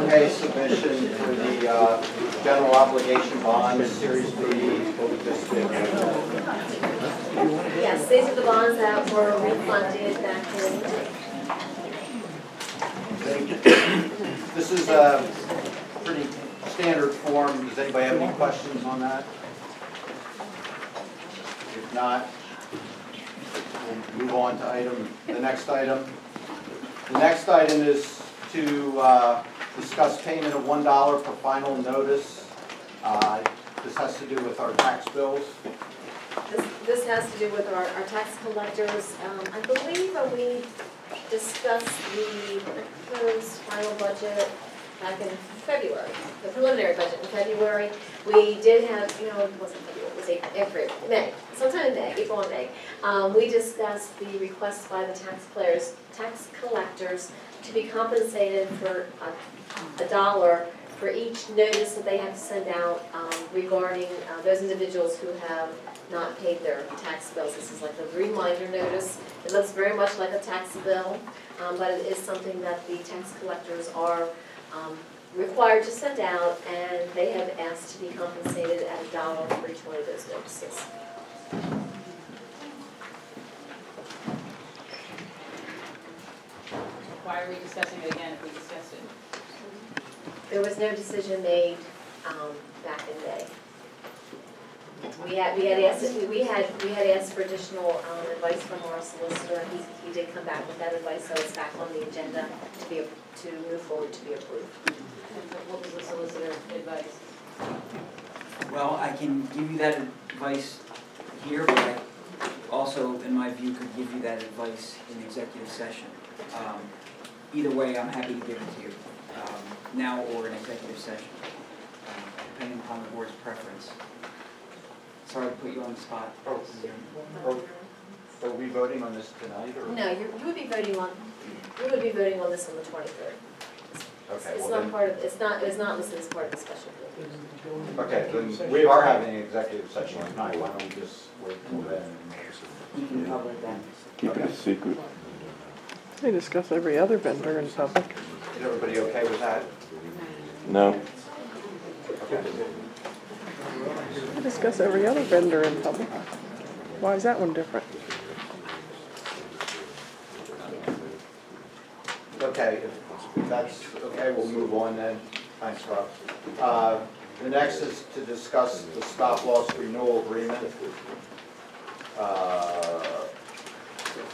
pay submission for the general obligation bonds, Series B. Yes, these are the bonds that were refunded back in May. This is a pretty standard form. Does anybody have any questions on that? If not, we'll move on to the next item. The next item is to discuss payment of $1 per final notice. This has to do with our tax bills. This has to do with our tax collectors. I believe that we discussed the proposed final budget back in February, the preliminary budget in February. We did have, it wasn't February, it was April, May, sometime in May, April and May. We discussed the request by the tax collectors to be compensated for $1 for each notice that they have to send out regarding those individuals who have not paid their tax bills. This is like a reminder notice. It looks very much like a tax bill, but it is something that the tax collectors are required to send out, and they have asked to be compensated at $1 for each one of those notices. Why are we discussing it again if we discussed it? There was no decision made back in May. We had asked for additional advice from our solicitor, and he did come back with that advice, so it's back on the agenda to move forward to be approved. What was the solicitor advice? Well, I can give you that advice here, but I also, in my view, could give you that advice in executive session. Either way, I'm happy to give it to you, now or in executive session, depending upon the board's preference. Sorry to put you on the spot. Are we voting on this tonight, or? No, you would be voting on this on the 23rd. Okay, It's not part of. It's not listed as part of the special meeting. Okay, then we are having an executive session tonight. Why don't we just wait till then? You can cover it then. Keep it a secret. They discuss every other vendor in public. Is everybody okay with that? No. Okay. They discuss every other vendor in public. Why is that one different? Okay, if that's okay, we'll move on then. Thanks, Rob. The next is to discuss the stop-loss renewal agreement.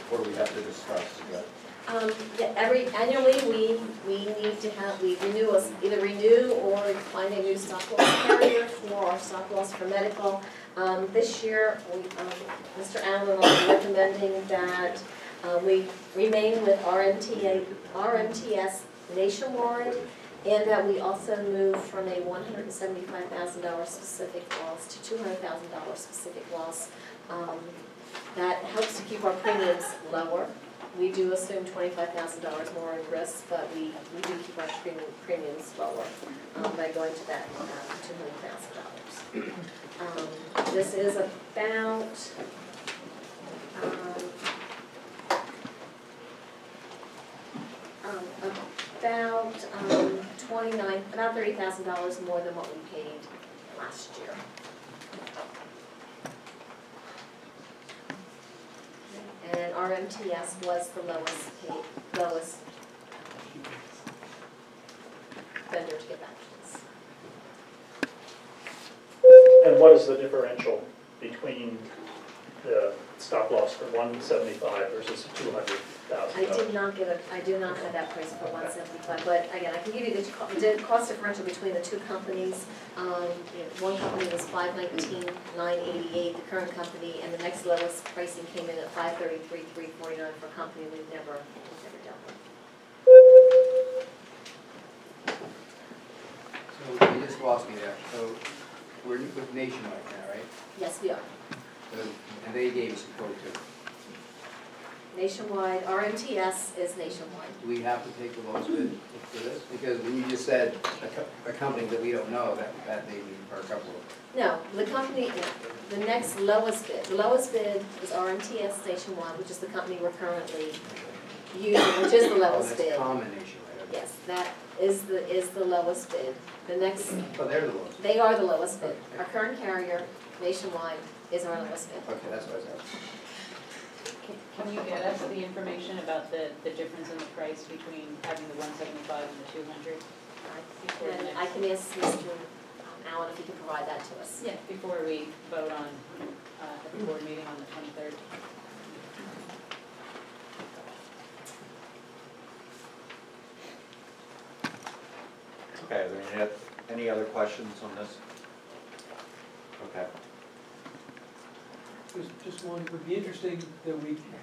What do we have to discuss again? Annually we need to either renew or find a new stop-loss carrier for our stop-loss for medical. This year, Mr. Allen and I are recommending that we remain with RMTS nationwide, and that we also move from a $175,000 specific loss to $200,000 specific loss. That helps to keep our premiums lower. We do assume $25,000 more in risk, but we do keep our premiums lower by going to that $200,000. This is about about $30,000 more than what we paid last year. And RMTS was the lowest vendor to get back to us. And what is the differential between the stop loss for 175 versus 200,000? I do not have that price for 175, but again, I can give you the cost differential between the two companies. One company was $519,988, the current company, and the next lowest pricing came in at $533,349 for a company we've never dealt with. So you just lost me there. So we're with Nationwide now, right? Yes, we are. And they gave us a quote too. Nationwide, RMTS is nationwide. Do we have to take the lowest bid for this? Because when you just said a company that we don't know, that may be for a couple of... No, the company, the next lowest bid. The lowest bid is RMTS nationwide, which is the company we're currently using, which is the lowest bid. That's Comm and Nationwide. Okay. Yes, that is the lowest bid. The next, Oh, they're the ones. they are the lowest bid. Our current carrier, Nationwide, is our lowest bid. Okay, that's what I said. Can you get us the information about the difference in the price between having the 175 and the 200? And I can ask Mr. Allen if he can provide that to us. Yeah, before we vote on, at the board meeting on the 23rd. Okay, are there any other questions on this? Okay. Just one, it would be interesting that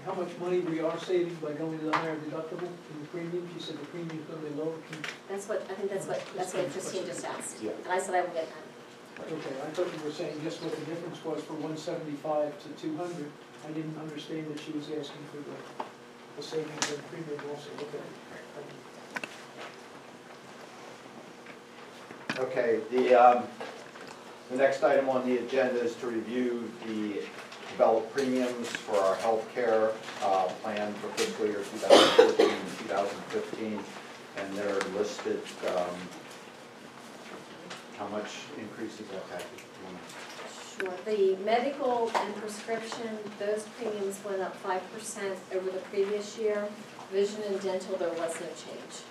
how much money we are saving by going to the higher deductible in the premiums. You said the premium's gonna be lower. I think that's what Christine just asked. Yeah. And I said I will get that. Okay, I thought you were saying just what the difference was for 175 to 200. I didn't understand that she was asking for the savings in premium also. Okay. Okay, the next item on the agenda is to review the developed premiums for our healthcare plan for fiscal year 2014 and 2015, and they're listed, how much increase is that package? Sure. The medical and prescription, those premiums went up 5% over the previous year. Vision and dental, there was no change.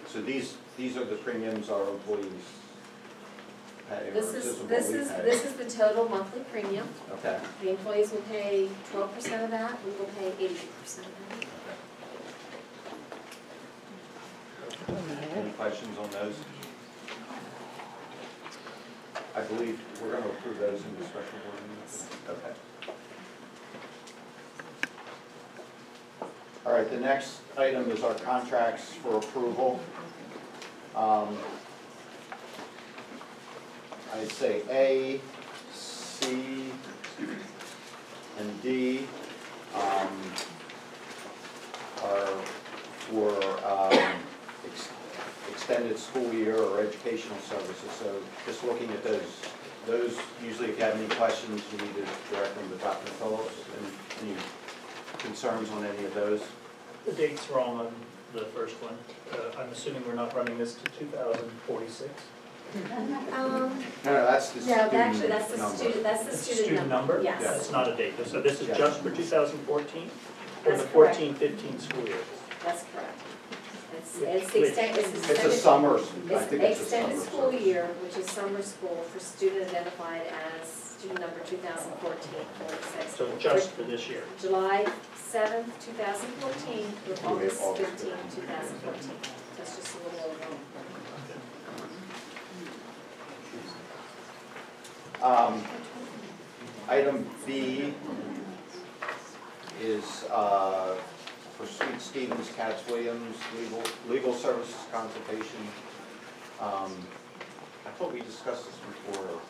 So these are the premiums our employees pay, or This this is, is what this we is, pay? this is the total monthly premium. Okay. The employees will pay 12% of that, we will pay 80% of that. Any questions on those? I believe we're going to approve those in the special board meeting. Okay. All right, the next item is our contracts for approval. I'd say A, C, and D are for extended school year or educational services. So just looking at those usually if you have any questions, you need to direct them to Dr. Phillips. And any concerns on any of those? The date's wrong on the first one. I'm assuming we're not running this to 2046? No, that's the student No, actually, that's the number. student, that's the It's student number. Yes. Yeah. That's not a date. So this is Yeah. just for 2014? Or That's the correct. 14-15 school year? That's correct. It's Which- the extent, it's It's a extended, summer, I think it's a summer. extended school service. year, which is summer school for student identified as student number 2014-46. So just for this year? July 7th, 2014 through August August 15th, 2014. That's just a little over. Item B is for Sweet Stevens, Katz Williams, legal services consultation. I thought we discussed this before.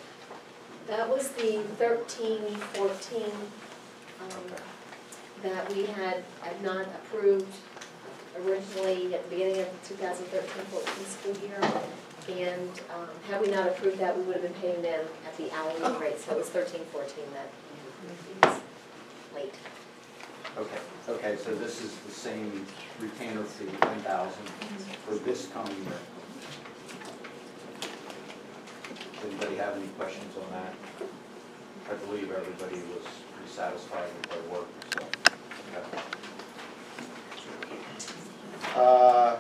That was the 13-14 that we had not approved originally at the beginning of the 2013-14 school year. And had we not approved that, we would have been paying them at the hourly rate. So it was 13-14 that was late. Okay, so this is the same retainer fee, $10,000 for this coming year. Does anybody have any questions on that? I believe everybody was pretty satisfied with their work, so. Okay.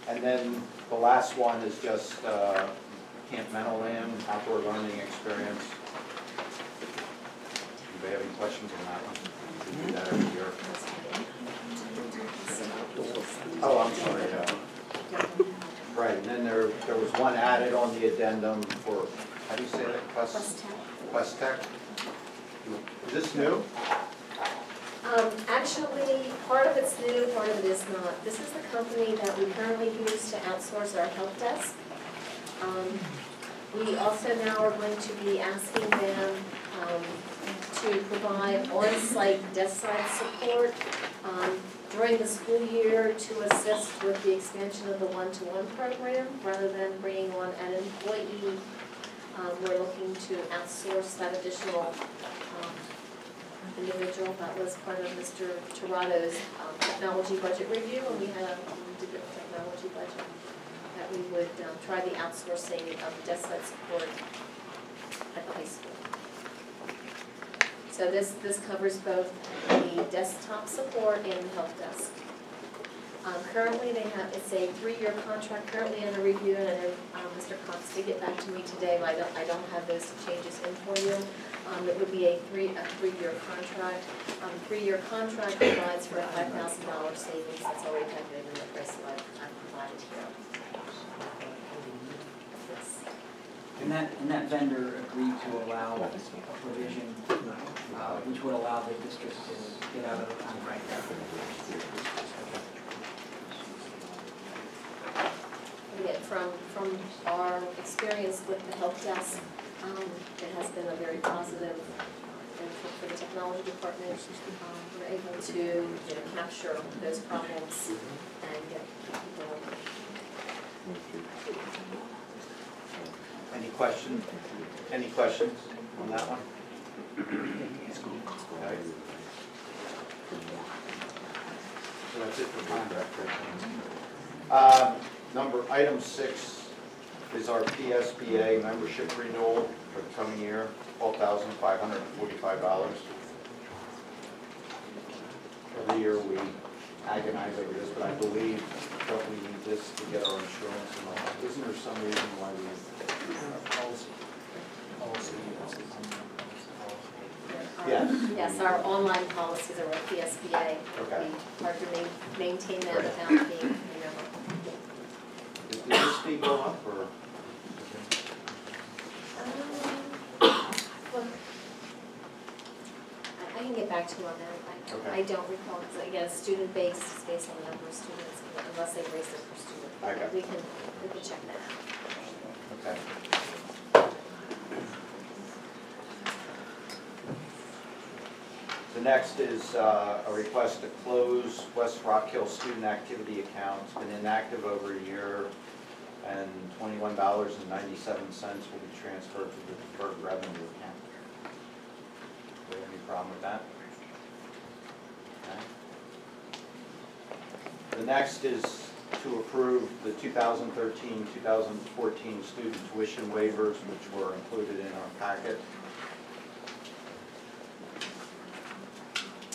And then the last one is just Camp Meadowland, outdoor learning experience. Anybody have any questions on that one? We do that every year. Oh, I'm sorry, right, and then there was one added on the addendum for, how do you say that? Quest Tech? Is this new? Actually, part of it's new, part of it is not. This is the company that we currently use to outsource our help desk. We also now are going to be asking them to provide on-site desk side support during the school year to assist with the expansion of the one-to-one program. Rather than bringing on an employee, we're looking to outsource that additional individual. That was part of Mr. Toronto's technology budget review, and we did the technology budget, that we would try the outsourcing of the desk side support at the high school. So this covers both the desktop support and the help desk. Currently, it's a 3-year contract currently under review, and I know Mr. Cox did get back to me today, but I don't have those changes in for you. It would be a 3-year contract. 3-year contract provides for a $5,000 savings. That's already calculated in the price that I've provided here. Yes. And that vendor agreed to allow a provision which would allow the district to get out of the contract. Again, from our experience with the help desk, it has been a very positive benefit for the technology department. We're able to capture those problems and get people. Any questions? Any questions on that one? Okay. So that's it for contract. Item 6 is our PSBA membership renewal for the coming year, $12,545. Every year we agonize over this, but I believe that we need this to get our insurance and all that. Isn't there some reason why we policy? Yes. Yes, our online policies are with PSBA. Okay. We hard to maintain them Right. without being, Did this fee go up or? Well, I can get back to you on that. Okay. I don't recall, because again, student based is based on the number of students, unless they raise it per student. Okay. We can check that out. Okay. The next is a request to close West Rock Hill student activity account. It's been inactive over a year, and $21.97 will be transferred to the deferred revenue account. Do you have any problem with that? Okay. The next is to approve the 2013-2014 student tuition waivers, which were included in our packet.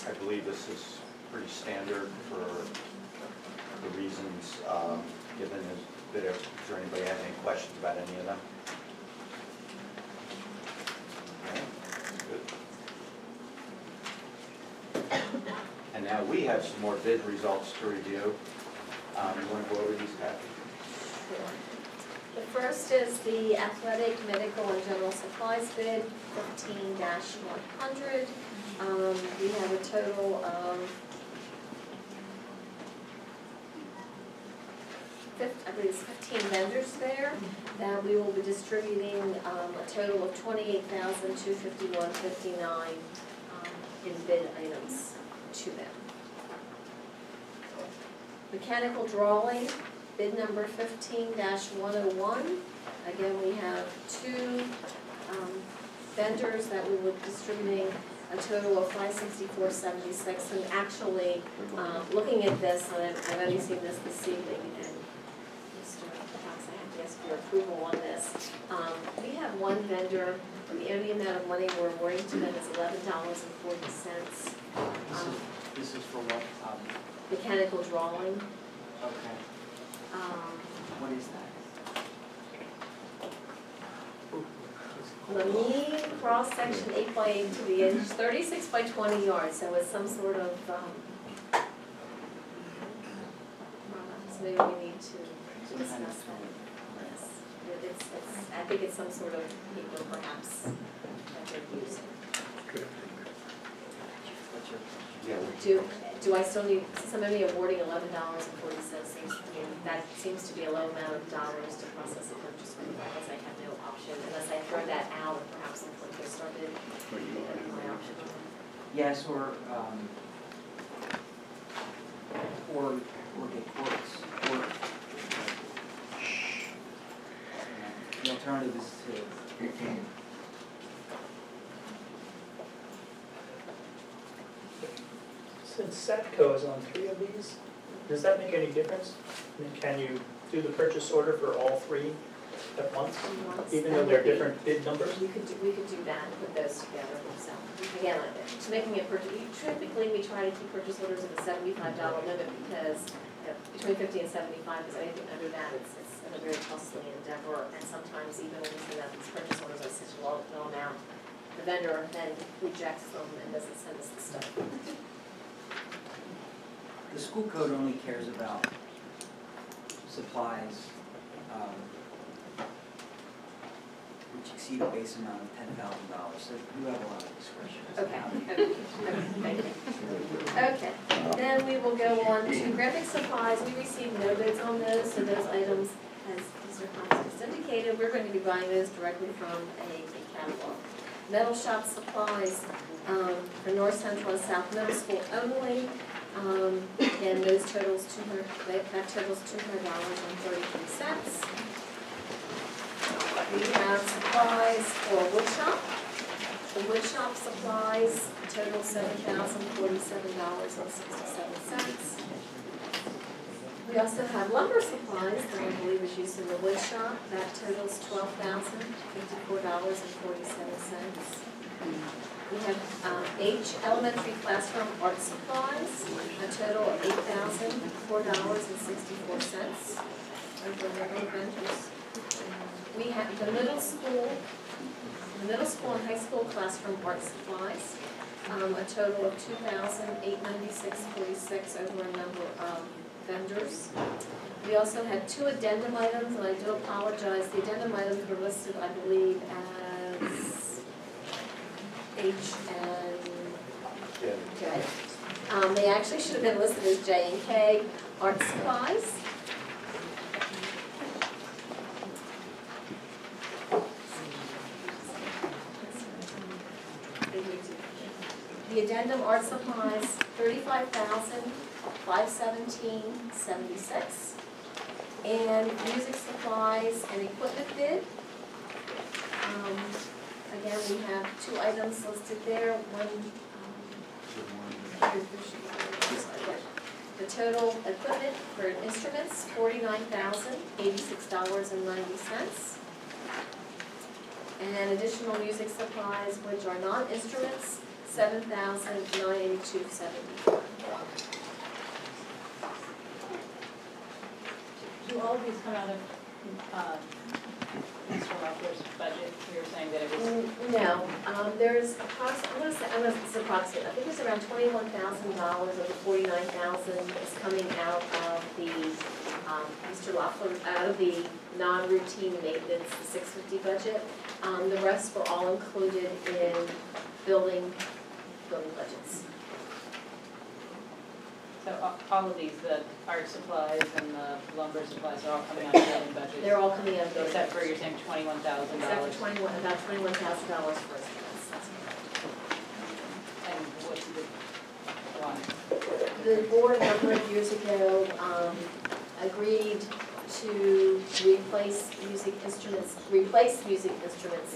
I believe this is pretty standard for the reasons given. Is there anybody have any questions about any of them? Okay, good. And now we have some more bid results to review. You want to go over these, Kathy? Sure. The first is the athletic, medical, and general supplies bid, 15-100. We have a total of, I believe it's 15 vendors there, that we will be distributing a total of $28,251.59 in bid items to them. Mechanical drawing, bid number 15-101. Again, we have 2 vendors that we will be distributing a total of $564.76. And actually, looking at this, and I've only seen this evening, and Mr. Cox, I have to ask for your approval on this. We have one vendor, and the only amount of money we're awarding to them is $11.40. This is for what? Mechanical drawing. Okay. What is that? The mean cross-section 8x8 to the inch, 36 by 20 yards, so it's some sort of, so maybe we need to discuss that. Yes, I think it's some sort of paper perhaps that they're using. What's your Yeah. Do I still need, since I'm only awarding $11.40, that seems to be a low amount of dollars to process a purchase order, because I have no option, unless I throw that out, and perhaps before they started, my option. Yes, or get quotes. Or the alternative is to Satco is on 3 of these. Does that make any difference? I mean, can you do the purchase order for all 3 at once, even though they're different bid numbers? We could do that, put those together, so, again, to making a purchase, typically we try to keep purchase orders at a $75 limit because, between 50 and 75, because anything under that, it's a very costly endeavor, and sometimes even when we send out these purchase orders at such a low amount, the vendor then rejects them and doesn't send us the stuff. The school code only cares about supplies, which exceed a base amount of $10,000, so you have a lot of discretion. as to Okay, how to- thank you. Okay, then we will go on to graphic supplies. We received no bids on those, so those items, as Mr. Cox just indicated, we're going to be buying those directly from a catalog. Metal shop supplies for North Central and South Middle School only, and those totals that totals $200.33. We have supplies for wood shop. The wood shop supplies total $7,047.67. We also have lumber supplies that I believe is used in the wood shop. That totals $12,054.47. We have H elementary classroom art supplies, a total of $8,004.64 over regular vendors. We have the middle school and high school classroom art supplies, a total of $2,896.46 over a number of vendors. We also had 2 addendum items, and I do apologize. The addendum items were listed, I believe, as H and J. They actually should have been listed as J and K art supplies. The addendum art supplies, $35,517.76. And music supplies and equipment bid. Again, we have 2 items listed there. One, the total equipment for instruments, $49,086.90. And additional music supplies, which are non-instruments, $7,982.74. Do all of these come out of Mr. Loeffler's budget? You were saying that it was, No, there's approximately, it's approximate, I think it's around $21,000 of the $49,000 is coming out of the, Mr. Loeffler, out of the non-routine maintenance, the 650 budget. The rest were all included in building budgets. so all of these, the art supplies and the lumber supplies are all coming out of the building budget? They're all coming out of building Except for, budgets. you're saying $21,000? Except for about $21,000 for instruments, that's correct. And what's the one? The board a number of years ago agreed to replace music instruments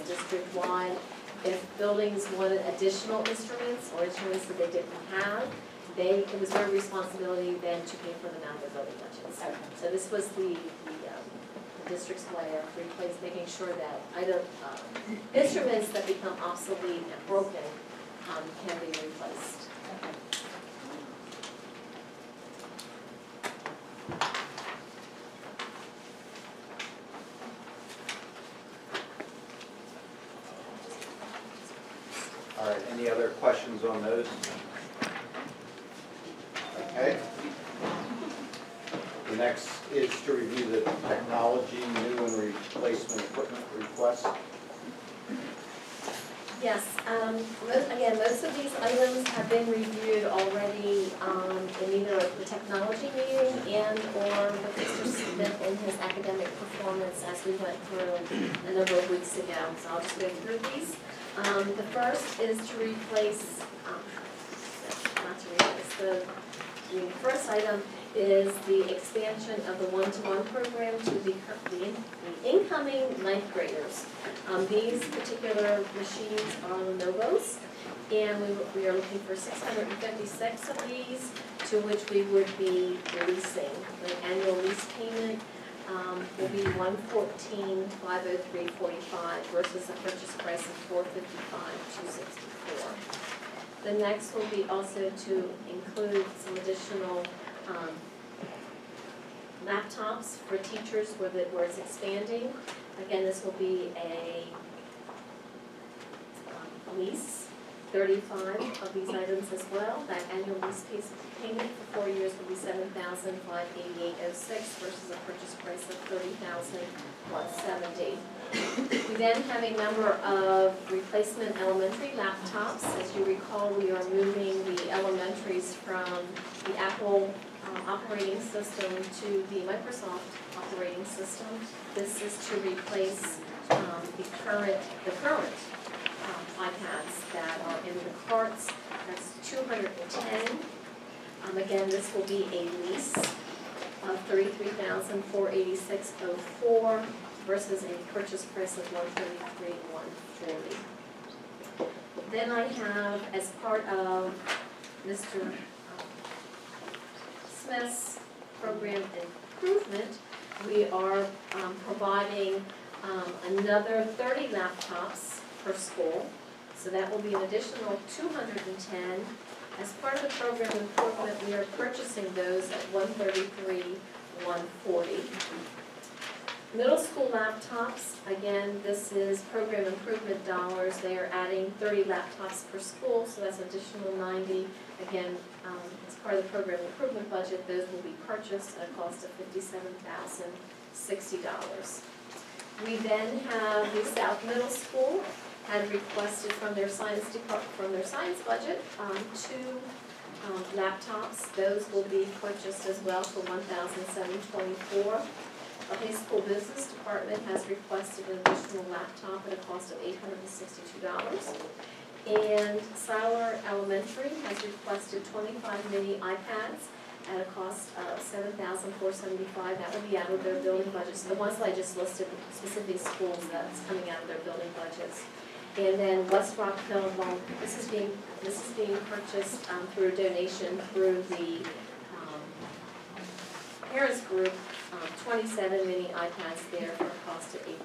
district-wide. If buildings wanted additional instruments or instruments that they didn't have, it was their responsibility then to pay for them out of their building budgets. Okay. So this was the district's way of making sure that instruments that become obsolete and broken can be replaced. Okay. All right, any other questions on those? Okay. The next is to review the technology, new and replacement equipment requests. Yes, most of these items have been reviewed already in either the technology meeting and/or with Mr. Smith in his academic performance as we went through a number of weeks ago. So I'll just go through these. The first is to replace, the first item is the expansion of the one-to-one program to the incoming ninth graders. These particular machines are Lenovo's, and we are looking for 656 of these, to which we would be releasing. The annual lease payment will be $114,503.45 versus a purchase price of $455,264. The next will be also to include some additional laptops for teachers where it's expanding. Again, this will be a lease, 35 of these items as well. That annual lease payment for 4 years will be $7,588.06 versus a purchase price of $30,170. We then have a number of replacement elementary laptops. As you recall, we are moving the elementaries from the Apple operating system to the Microsoft operating system. This is to replace the current iPads that are in the carts. That's 210. Again, this will be a lease of $33,486.04 versus a purchase price of $133,140. Then I have, as part of Mr. Smith's program improvement, we are providing another 30 laptops per school. So that will be an additional 210. As part of the program improvement, we are purchasing those at $133,140. Middle school laptops, again, this is program improvement dollars. They are adding 30 laptops per school, so that's an additional 90. Again, as part of the program improvement budget, those will be purchased at a cost of $57,060. We then have the South Middle School had requested from their science department, from their science budget, 2 laptops. Those will be purchased as well for $1,724. The high school business department has requested an additional laptop at a cost of $862. And Siler Elementary has requested 25 mini iPads at a cost of $7,475. That will be out of their building budgets. The ones that I just listed, specific schools, that's coming out of their building budgets. And then West Rockville, well, this is being purchased through a donation through the parents group. 27 mini iPads there for a cost of $8,883.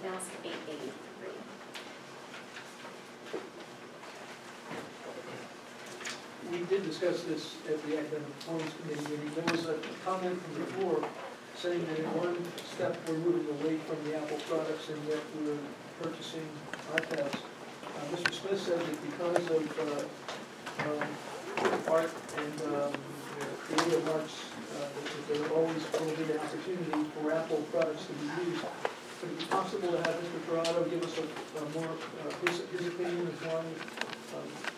We did discuss this at the Academic Performance Committee meeting. There was a comment from the floor saying that in one step we're moving away from the Apple products and that we're purchasing iPads. Mr. Smith said that because of art and creative arts, there always will be an opportunity for Apple products to be used. Would it be possible to have Mr. Corrado give us his opinion of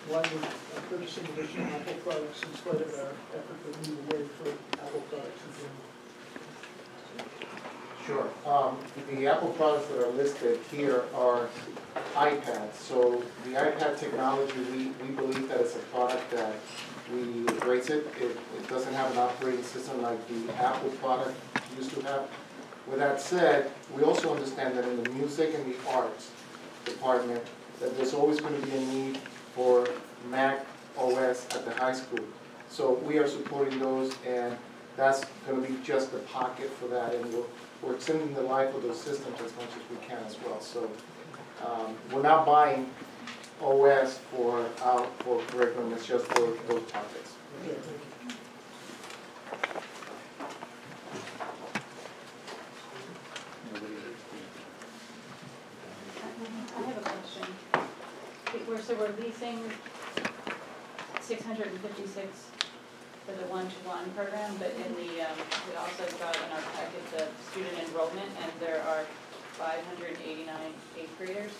why we're purchasing additional Apple products in spite of our effort to move away from Apple products in general? Sure. The Apple products that are listed here are iPads. So the iPad technology, we believe that it's a product that we embrace it. It doesn't have an operating system like the Apple product used to have. With that said, we also understand that in the music and the arts department, that there's always going to be a need for Mac OS at the high school. So we are supporting those, and that's going to be just the pocket for that, and we're extending the life of those systems as much as we can as well. So we're not buying OS for curriculum, it's just for those topics. Okay, thank you. I have a question. So we're leasing 656 for the one-to-one program, but in the, we also got in our packet the student enrollment, and there are 589 eighth graders.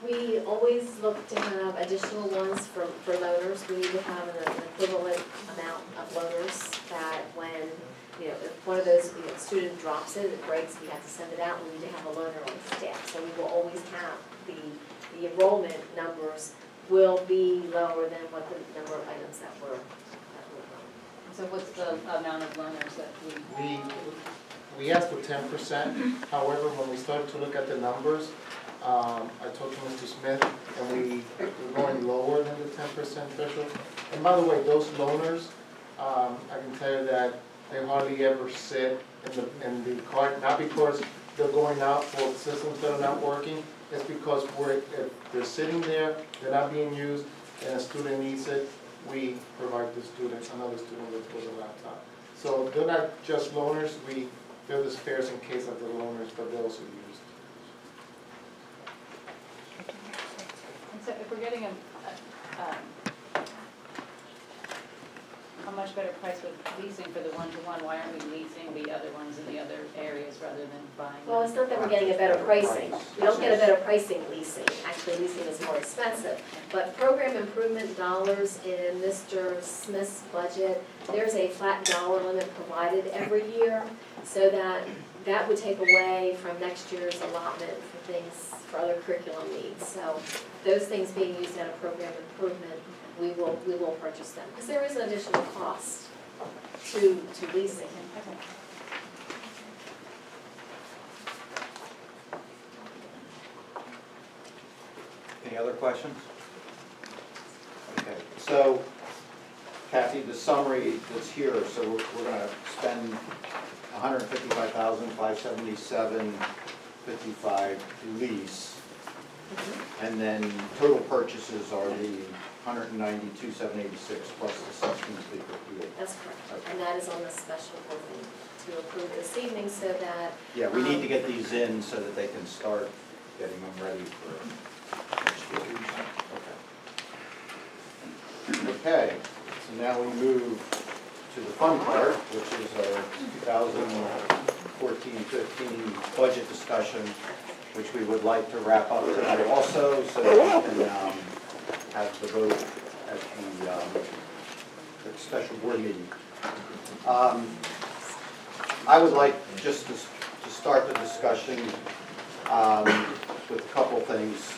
We always look to have additional ones for loaners. We need to have an equivalent amount of loaners that when, if one of those, student drops it breaks, we have to send it out, we need to have a loaner on staff. So we will always have the enrollment numbers will be lower than what the number of items that we're So what's the amount of learners that We asked for 10%, however, when we started to look at the numbers, I talked to Mr. Smith, and we're going lower than the 10% threshold. And by the way, those loaners, I can tell you that they hardly ever sit in the car, not because they're going out for systems that are not working, it's because if they're sitting there, they're not being used, and a student needs it, we provide the student, another student with a laptop. So they're not just loaners, we build the spares in case of the loaners, but they're also used. And so if we're getting a much better price with leasing for the one-to-one, why aren't we leasing the other ones in the other areas rather than buying them? Well, it's not that we're getting a better pricing. We don't get a better pricing leasing. Actually, leasing is more expensive. But program improvement dollars in Mr. Smith's budget, there's a flat dollar limit provided every year, so that would take away from next year's allotment for things, for other curriculum needs. So those things being used out of program improvement, we will purchase them, because there is an additional cost to leasing. Any other questions? Okay, so Kathy, the summary that's here, so we're gonna spend $155,577.55 lease, and then total purchases are the $192,786 plus the $16,358. That's correct. And that is on the special movement to approve this evening, so that. Yeah, we need to get these in so that they can start getting them ready for next year. Okay, so now we move to the fun part, which is our 2014-15 budget discussion, which we would like to wrap up tonight also, so that we can have the vote at the special board meeting. I would like just to start the discussion with a couple things.